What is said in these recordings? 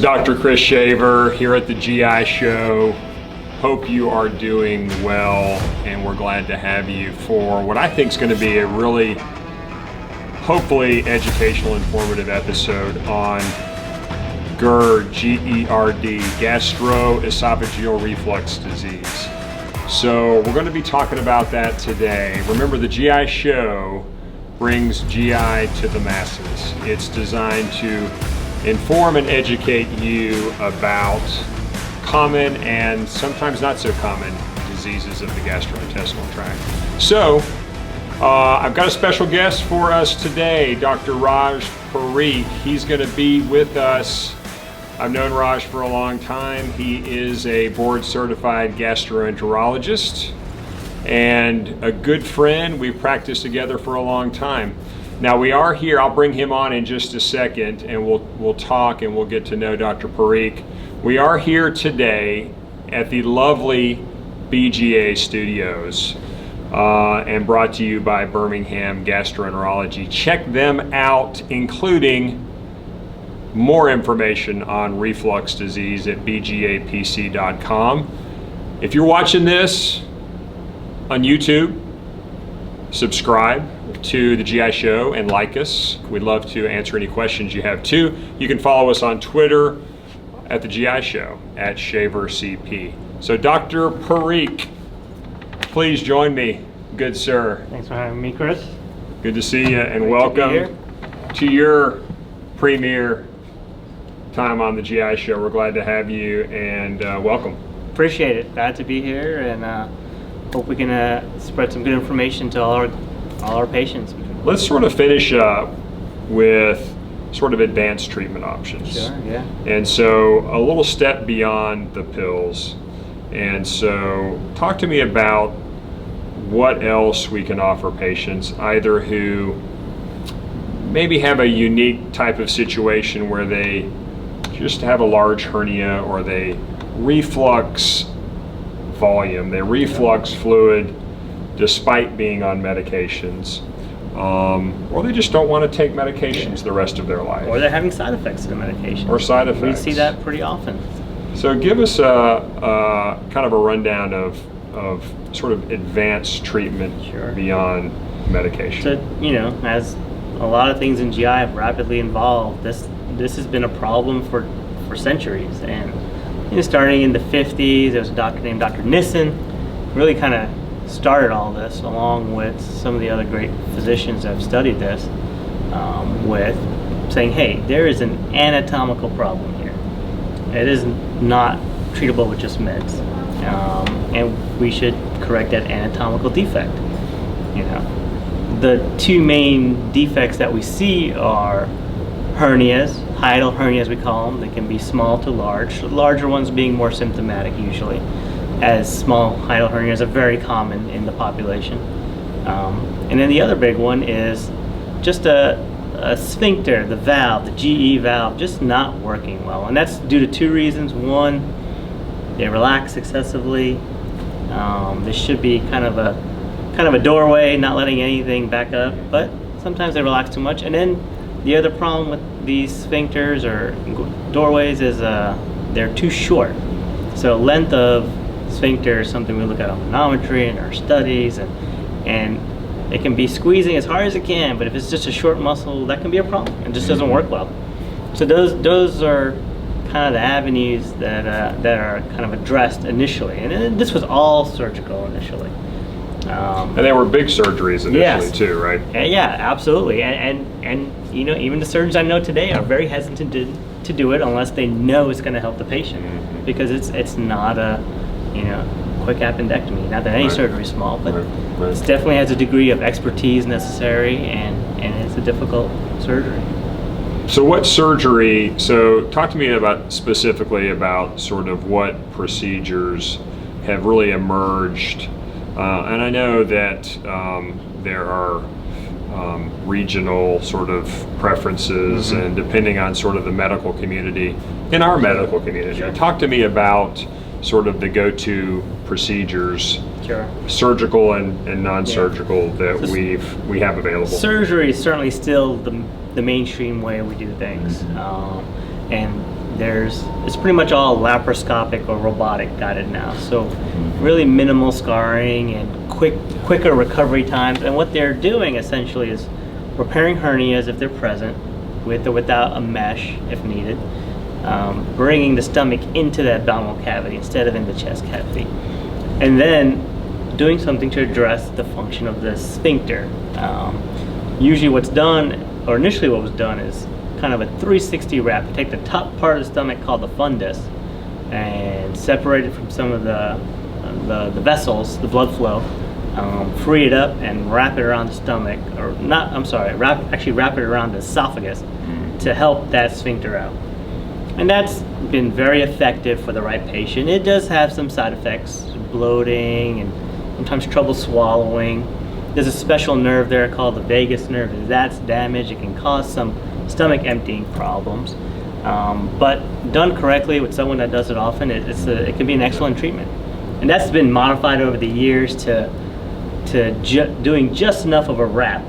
Dr. Chris Shaver here at the GI Show. Hope you are doing well, and we're glad to have you for what I think is going to be a really, hopefully, educational, informative episode on GERD, G-E-R-D, gastroesophageal reflux disease. So we're going to be talking about that today. Remember, the GI Show brings GI to the masses. It's designed to inform and educate you about common and sometimes not so common diseases of the gastrointestinal tract. So, I've got a special guest for us today, Dr. Raj Parikh. He's going to be with us. I've known Raj for a long time. He is a board-certified gastroenterologist and a good friend. We've practiced together for a long time. Now we are here, I'll bring him on in just a second, and we'll talk and we'll get to know Dr. Parikh. We are here today at the lovely BGA Studios and brought to you by Birmingham Gastroenterology. Check them out, including more information on reflux disease at bgapc.com. If you're watching this on YouTube, subscribe to the GI Show and like us. We'd love to answer any questions you have too. You can follow us on Twitter at the GI Show at ShaverCP. So Dr. Parikh, please join me, good sir. Thanks for having me, Chris. Good to see you, and welcome to your premiere time on the GI Show. We're glad to have you, and welcome. Appreciate it. Glad to be here, and hope we can spread some good information to all our patients. Let's sort of finish up with sort of advanced treatment options. Sure, yeah. And so a little step beyond the pills. And so talk to me about what else we can offer patients, either who maybe have a unique type of situation where they just have a large hernia, or they reflux volume, they reflux fluid despite being on medications, or they just don't want to take medications the rest of their life. Or they're having side effects to the medication. Or side effects. We see that pretty often. So give us a kind of a rundown of sort of advanced treatment beyond medication. So, you know, as a lot of things in GI have rapidly evolved, this has been a problem for centuries. And starting in the 50s, there was a doctor named Dr. Nissen, really kind of started all this, along with some of the other great physicians that have studied this, with saying, hey, there is an anatomical problem here. It is not treatable with just meds, and we should correct that anatomical defect. You know, the two main defects that we see are hernias, hiatal hernias we call them. They can be small to large, the larger ones being more symptomatic usually, as small hiatal hernias are very common in the population. And then the other big one is just a sphincter, the valve, the GE valve, just not working well. And that's due to two reasons. One, they relax excessively. This should be kind of a doorway, not letting anything back up, but sometimes they relax too much. And then the other problem with these sphincters or doorways is they're too short. So length of sphincter is something we look at on manometry in our studies, and it can be squeezing as hard as it can, but if it's just a short muscle, that can be a problem. It just doesn't work well. So those are kind of the avenues that are kind of addressed initially, and this was all surgical initially. And they were big surgeries initially too, right? Yeah, absolutely. And you know, even the surgeons I know today are very hesitant to do it unless they know it's going to help the patient, because it's not a quick appendectomy. Not that any surgery is small, but it definitely has a degree of expertise necessary, and it's a difficult surgery. So what surgery, so talk to me specifically about sort of what procedures have really emerged. And I know that there are regional sort of preferences, and depending on sort of the medical community, in our medical community. Talk to me about sort of the go-to procedures, surgical and non-surgical, that we have available. Surgery is certainly still the mainstream way we do things, and it's pretty much all laparoscopic or robotic guided now. So really minimal scarring and quicker recovery times. And what they're doing essentially is repairing hernias if they're present, with or without a mesh if needed, bringing the stomach into the abdominal cavity instead of in the chest cavity, and then doing something to address the function of the sphincter. Usually what's done, or initially what was done, is kind of a 360 wrap to take the top part of the stomach called the fundus and separate it from some of the vessels, the blood flow, free it up and wrap it around the stomach, or not, I'm sorry, wrap it around the esophagus to help that sphincter out. And that's been very effective for the right patient. It does have some side effects, bloating and sometimes trouble swallowing. There's a special nerve there called the vagus nerve. If that's damaged, it can cause some stomach emptying problems. But done correctly with someone that does it often, it can be an excellent treatment. And that's been modified over the years to doing just enough of a wrap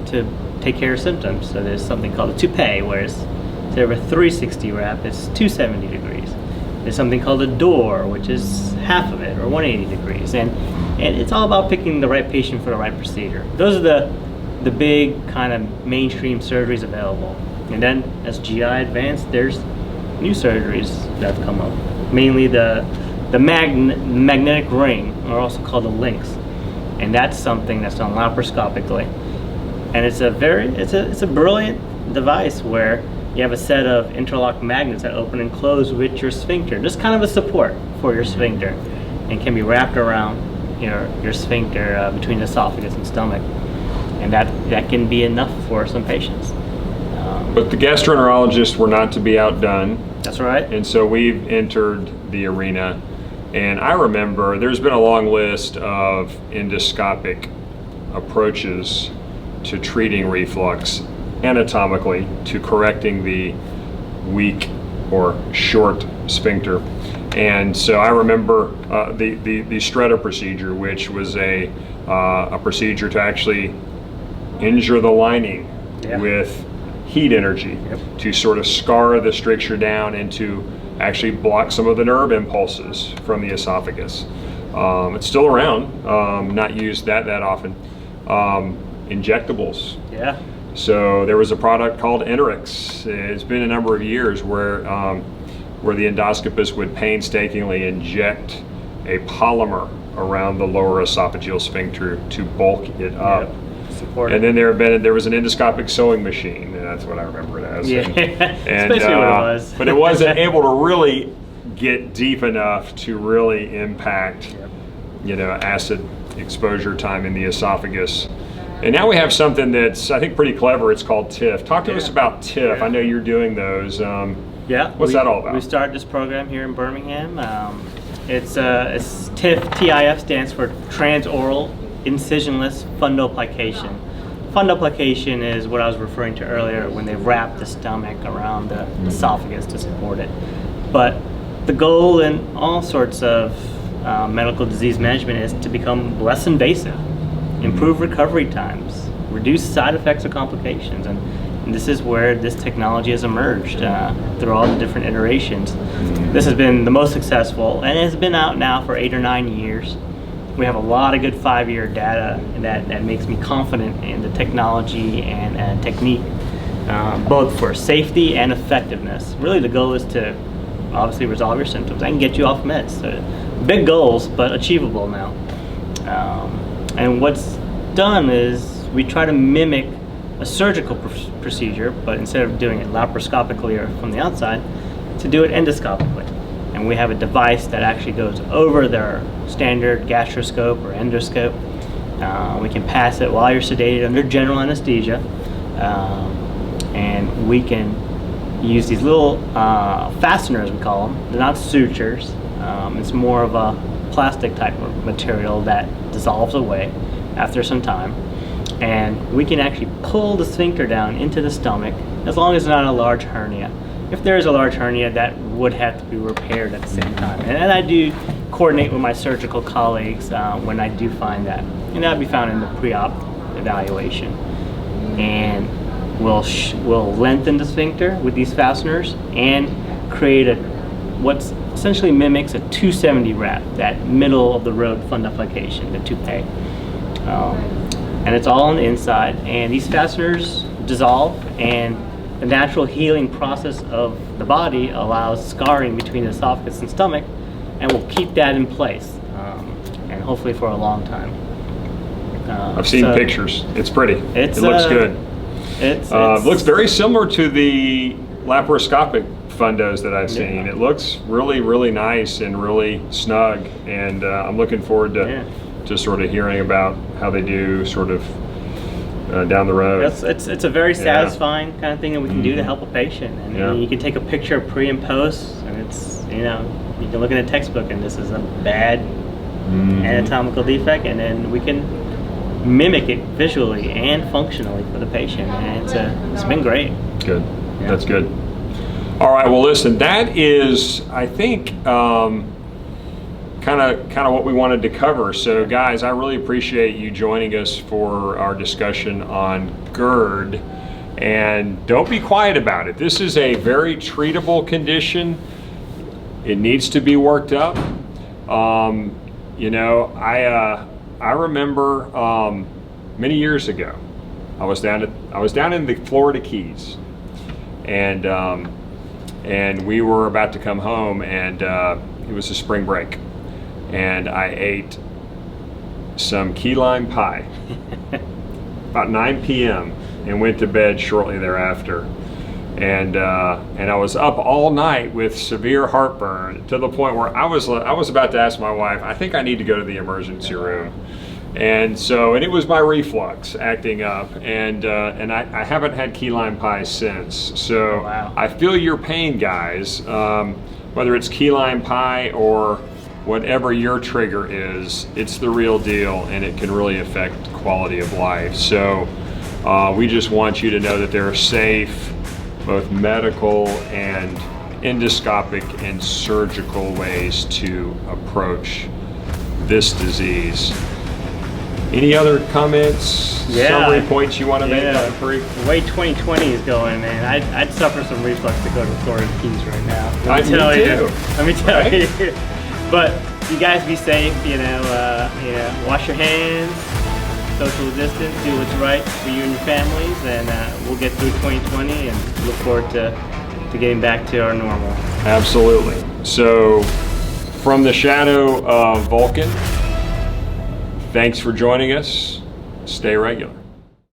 to take care of symptoms. So there's something called a toupee, whereas instead of a 360 wrap, it's 270 degrees. There's something called a door, which is half of it, or 180 degrees. And it's all about picking the right patient for the right procedure. Those are the big kind of mainstream surgeries available. And then as GI advanced, there's new surgeries that have come up. Mainly the magnetic ring, or also called the links. And that's something that's done laparoscopically. And it's a brilliant device where you have a set of interlock magnets that open and close with your sphincter. Just kind of a support for your sphincter, and can be wrapped around your sphincter between the esophagus and stomach. And that can be enough for some patients. But the gastroenterologists were not to be outdone. That's right. And so we've entered the arena. And I remember there's been a long list of endoscopic approaches to treating reflux anatomically, to correcting the weak or short sphincter. And so I remember the Stretta procedure, which was a procedure to actually injure the lining with heat energy to sort of scar the stricture down and to actually block some of the nerve impulses from the esophagus. It's still around, not used that often. Injectables. Yeah. So there was a product called Enerix. It's been a number of years where the endoscopist would painstakingly inject a polymer around the lower esophageal sphincter to bulk it up. Support. And then there was an endoscopic sewing machine, and that's what I remember it as. Yeah, and, especially what it was. But it wasn't able to really get deep enough to really impact, acid exposure time in the esophagus. And now we have something that's, I think, pretty clever. It's called TIFF. Talk to us about TIFF. I know you're doing those. What's that all about? We started this program here in Birmingham. It's TIFF. TIF stands for transoral incisionless fundoplication. Fundoplication is what I was referring to earlier, when they wrap the stomach around the esophagus to support it. But the goal in all sorts of medical disease management is to become less invasive, improve recovery times, reduce side effects or complications. And this is where this technology has emerged through all the different iterations. This has been the most successful, and it's been out now for 8 or 9 years. We have a lot of good 5-year data that makes me confident in the technology and technique, both for safety and effectiveness. Really, the goal is to obviously resolve your symptoms and get you off meds. So, big goals, but achievable now. And what's done is we try to mimic a surgical procedure, but instead of doing it laparoscopically or from the outside, to do it endoscopically. And we have a device that actually goes over their standard gastroscope or endoscope. We can pass it while you're sedated under general anesthesia. And we can use these little fasteners, we call them. They're not sutures. It's more of a plastic type of material that dissolves away after some time. And we can actually pull the sphincter down into the stomach, as long as it's not a large hernia. If there is a large hernia, that would have to be repaired at the same time. And I do coordinate with my surgical colleagues when I do find that. And that'll be found in the pre-op evaluation. And we'll lengthen the sphincter with these fasteners and create what's essentially mimics a 270 wrap, that middle of the road fundoplication, the toupee. And it's all on the inside, and these fasteners dissolve, and the natural healing process of the body allows scarring between the esophagus and stomach, and will keep that in place, and hopefully for a long time. I've seen pictures. It's pretty. It looks good. It looks very similar to the laparoscopic fundos that I've seen. Yeah. It looks really, really nice and really snug, and I'm looking forward to sort of hearing about how they do sort of down the road. It's a very satisfying kind of thing that we can do to help a patient, and you can take a picture of pre and post, and it's, you know, you can look in a textbook and this is a bad anatomical defect, and then we can mimic it visually and functionally for the patient, and it's been great. Good. Yeah. That's good. All right, well listen, that is, I think, kind of what we wanted to cover. So guys, I really appreciate you joining us for our discussion on GERD, and don't be quiet about it. This is a very treatable condition. It needs to be worked up. You know, I remember many years ago, I was down in the Florida Keys, and we were about to come home, and it was a spring break, and I ate some key lime pie about 9 p.m. and went to bed shortly thereafter. And I was up all night with severe heartburn, to the point where I was about to ask my wife, I think I need to go to the emergency room. And it was my reflux acting up, and I haven't had key lime pie since. So wow. I feel your pain, guys. Whether it's key lime pie or whatever your trigger is, it's the real deal, and it can really affect quality of life. So we just want you to know that there are safe, both medical and endoscopic and surgical ways to approach this disease. Any other comments, summary points you want to make on Pre? The way 2020 is going, man, I'd suffer some reflux to go to Florida Keys right now. Let me tell you. But you guys be safe, you know, wash your hands, social distance, do what's right for you and your families, and we'll get through 2020 and look forward to getting back to our normal. Absolutely. So, from the shadow of Vulcan, thanks for joining us. Stay regular.